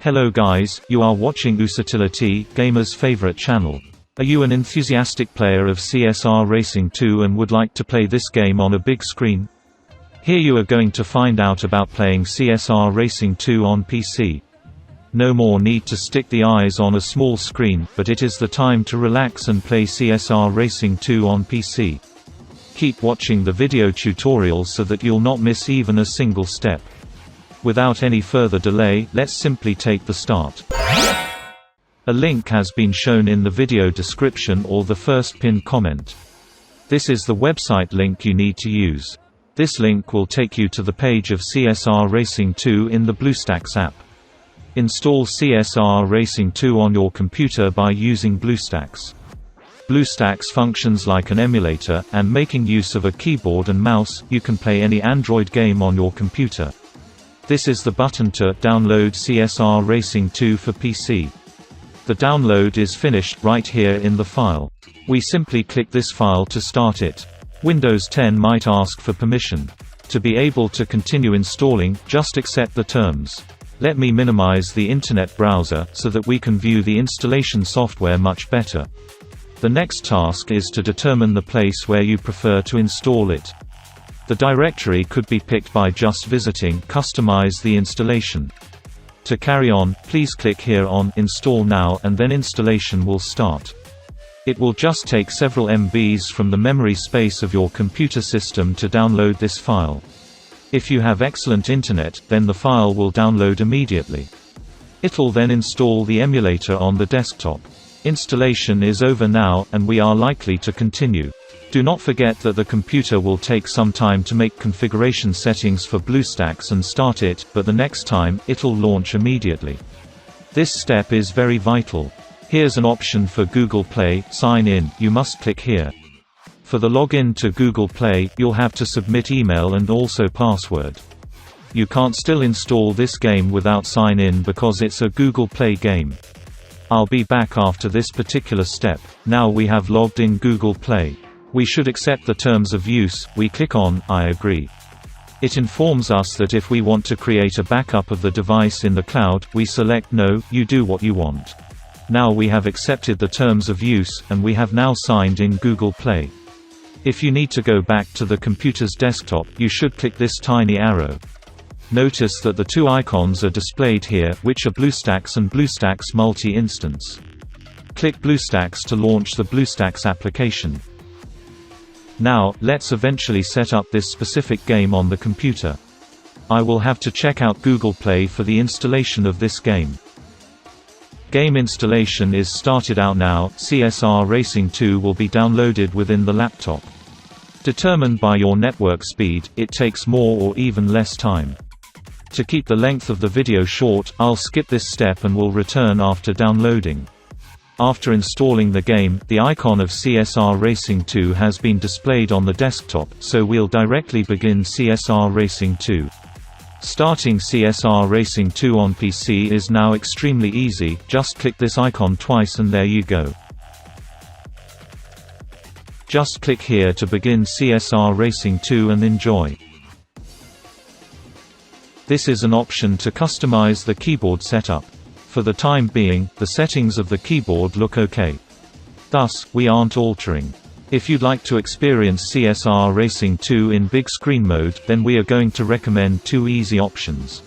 Hello guys, you are watching Usitility, gamers' favorite channel. Are you an enthusiastic player of CSR Racing 2 and would like to play this game on a big screen? Here you are going to find out about playing CSR Racing 2 on PC. No more need to stick the eyes on a small screen, but it is the time to relax and play CSR Racing 2 on PC. Keep watching the video tutorial so that you'll not miss even a single step. Without any further delay, let's simply take the start. A link has been shown in the video description or the first pinned comment. This is the website link you need to use. This link will take you to the page of CSR Racing 2 in the BlueStacks app. Install CSR Racing 2 on your computer by using BlueStacks. BlueStacks functions like an emulator, and making use of a keyboard and mouse, you can play any Android game on your computer. This is the button to download CSR Racing 2 for PC. The download is finished right here in the file. We simply click this file to start it. Windows 10 might ask for permission. To be able to continue installing, just accept the terms. Let me minimize the internet browser, so that we can view the installation software much better. The next task is to determine the place where you prefer to install it. The directory could be picked by just visiting Customize the installation. To carry on, please click here on Install Now and then installation will start. It will just take several MBs from the memory space of your computer system to download this file. If you have excellent internet, then the file will download immediately. It'll then install the emulator on the desktop. Installation is over now, and we are likely to continue. Do not forget that the computer will take some time to make configuration settings for BlueStacks and start it, but the next time, it'll launch immediately. This step is very vital. Here's an option for Google Play, sign in, you must click here. For the login to Google Play, you'll have to submit email and also password. You can't still install this game without sign in because it's a Google Play game. I'll be back after this particular step. Now we have logged in Google Play. We should accept the terms of use. We click on I agree. It informs us that if we want to create a backup of the device in the cloud, we select No, you do what you want. Now we have accepted the terms of use, and we have now signed in Google Play. If you need to go back to the computer's desktop, you should click this tiny arrow. Notice that the two icons are displayed here, which are BlueStacks and BlueStacks Multi-Instance. Click BlueStacks to launch the BlueStacks application. Now, let's eventually set up this specific game on the computer. I will have to check out Google Play for the installation of this game. Game installation is started out now. CSR Racing 2 will be downloaded within the laptop. Determined by your network speed, it takes more or even less time. To keep the length of the video short, I'll skip this step and will return after downloading. After installing the game, the icon of CSR Racing 2 has been displayed on the desktop, so we'll directly begin CSR Racing 2. Starting CSR Racing 2 on PC is now extremely easy, just click this icon twice and there you go. Just click here to begin CSR Racing 2 and enjoy. This is an option to customize the keyboard setup. For the time being, the settings of the keyboard look okay. Thus, we aren't altering. If you'd like to experience CSR Racing 2 in big screen mode, then we are going to recommend two easy options.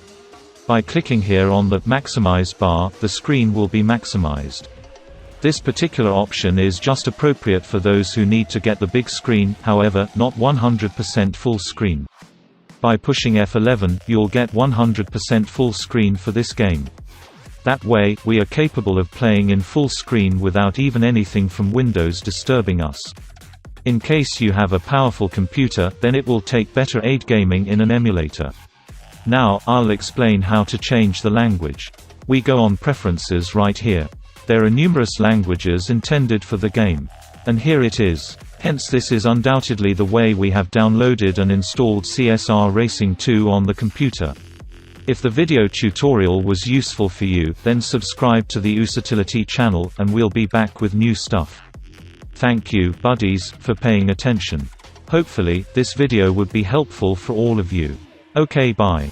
By clicking here on the Maximize bar, the screen will be maximized. This particular option is just appropriate for those who need to get the big screen, however, not 100% full screen. By pushing F11, you'll get 100% full screen for this game. That way, we are capable of playing in full screen without even anything from Windows disturbing us. In case you have a powerful computer, then it will take better aid gaming in an emulator. Now, I'll explain how to change the language. We go on Preferences right here. There are numerous languages intended for the game. And here it is. Hence this is undoubtedly the way we have downloaded and installed CSR Racing 2 on the computer. If the video tutorial was useful for you, then subscribe to the Usitility channel, and we'll be back with new stuff. Thank you, buddies, for paying attention. Hopefully, this video would be helpful for all of you. Okay, bye.